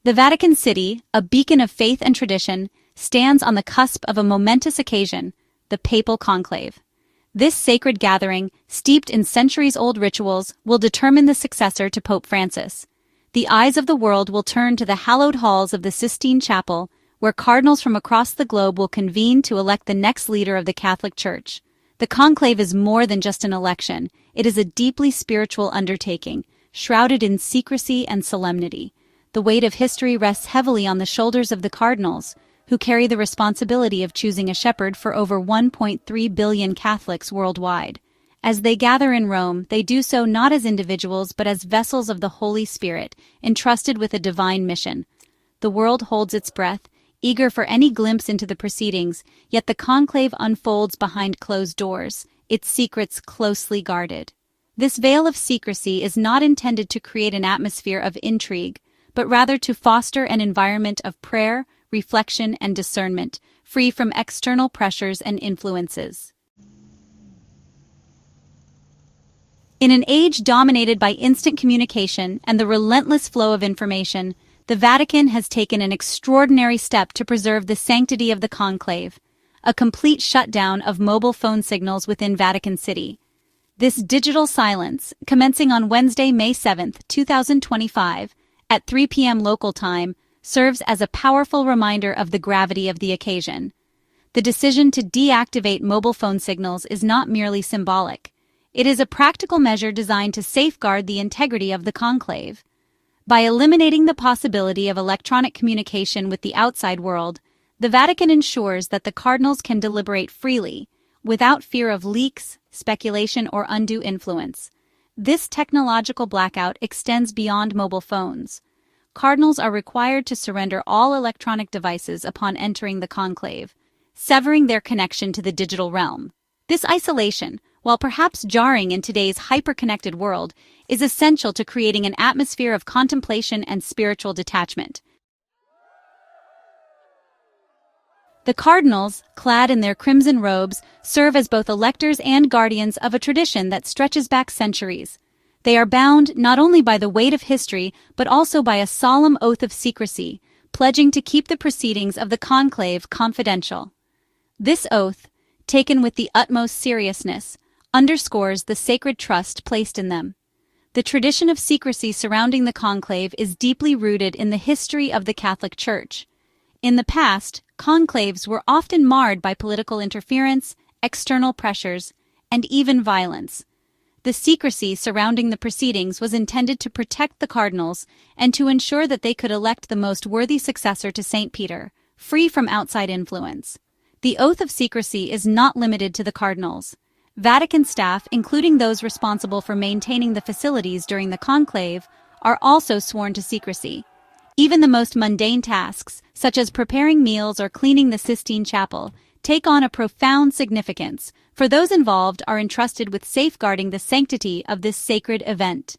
The Vatican City, a beacon of faith and tradition, stands on the cusp of a momentous occasion, the Papal Conclave. This sacred gathering, steeped in centuries-old rituals, will determine the successor to Pope Francis. The eyes of the world will turn to the hallowed halls of the Sistine Chapel, where cardinals from across the globe will convene to elect the next leader of the Catholic Church. The conclave is more than just an election. It is a deeply spiritual undertaking, shrouded in secrecy and solemnity. The weight of history rests heavily on the shoulders of the cardinals, who carry the responsibility of choosing a shepherd for over 1.3 billion Catholics worldwide. As they gather in Rome, they do so not as individuals but as vessels of the Holy Spirit, entrusted with a divine mission. The world holds its breath, eager for any glimpse into the proceedings, yet the conclave unfolds behind closed doors, its secrets closely guarded. This veil of secrecy is not intended to create an atmosphere of intrigue, but rather to foster an environment of prayer, reflection, and discernment, free from external pressures and influences. In an age dominated by instant communication and the relentless flow of information, the Vatican has taken an extraordinary step to preserve the sanctity of the conclave, a complete shutdown of mobile phone signals within Vatican City. This digital silence, commencing on Wednesday, May 7, 2025, at 3 p.m. local time, serves as a powerful reminder of the gravity of the occasion. The decision to deactivate mobile phone signals is not merely symbolic. It is a practical measure designed to safeguard the integrity of the conclave. By eliminating the possibility of electronic communication with the outside world, the Vatican ensures that the cardinals can deliberate freely, without fear of leaks, speculation, or undue influence. This technological blackout extends beyond mobile phones. Cardinals are required to surrender all electronic devices upon entering the conclave, severing their connection to the digital realm. This isolation, while perhaps jarring in today's hyper-connected world, is essential to creating an atmosphere of contemplation and spiritual detachment. The cardinals, clad in their crimson robes, serve as both electors and guardians of a tradition that stretches back centuries. They are bound not only by the weight of history, but also by a solemn oath of secrecy, pledging to keep the proceedings of the conclave confidential. This oath, taken with the utmost seriousness, underscores the sacred trust placed in them. The tradition of secrecy surrounding the conclave is deeply rooted in the history of the Catholic Church. In the past, conclaves were often marred by political interference, external pressures, and even violence. The secrecy surrounding the proceedings was intended to protect the cardinals and to ensure that they could elect the most worthy successor to St. Peter, free from outside influence. The oath of secrecy is not limited to the cardinals. Vatican staff, including those responsible for maintaining the facilities during the conclave, are also sworn to secrecy. Even the most mundane tasks, such as preparing meals or cleaning the Sistine Chapel, take on a profound significance, for those involved are entrusted with safeguarding the sanctity of this sacred event.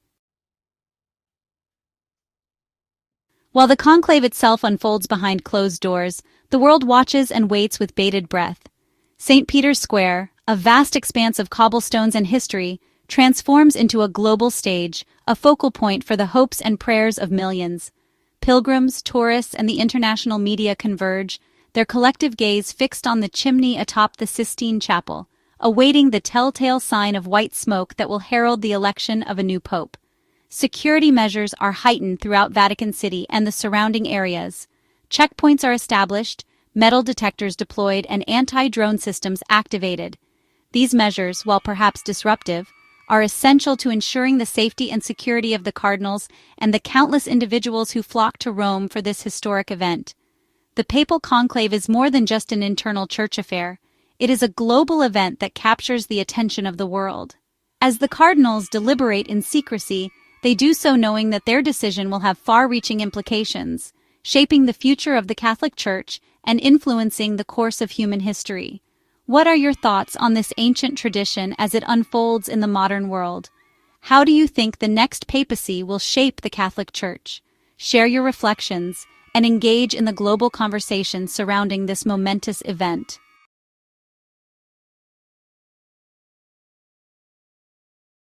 While the conclave itself unfolds behind closed doors, the world watches and waits with bated breath. St. Peter's Square, a vast expanse of cobblestones and history, transforms into a global stage, a focal point for the hopes and prayers of millions. Pilgrims, tourists, and the international media converge, their collective gaze fixed on the chimney atop the Sistine Chapel, awaiting the telltale sign of white smoke that will herald the election of a new pope. Security measures are heightened throughout Vatican City and the surrounding areas. Checkpoints are established, metal detectors deployed, and anti-drone systems activated. These measures, while perhaps disruptive, are essential to ensuring the safety and security of the cardinals and the countless individuals who flock to Rome for this historic event. The Papal Conclave is more than just an internal church affair. It is a global event that captures the attention of the world. As the cardinals deliberate in secrecy, they do so knowing that their decision will have far-reaching implications, shaping the future of the Catholic Church and influencing the course of human history. What are your thoughts on this ancient tradition as it unfolds in the modern world? How do you think the next papacy will shape the Catholic Church? Share your reflections and engage in the global conversation surrounding this momentous event.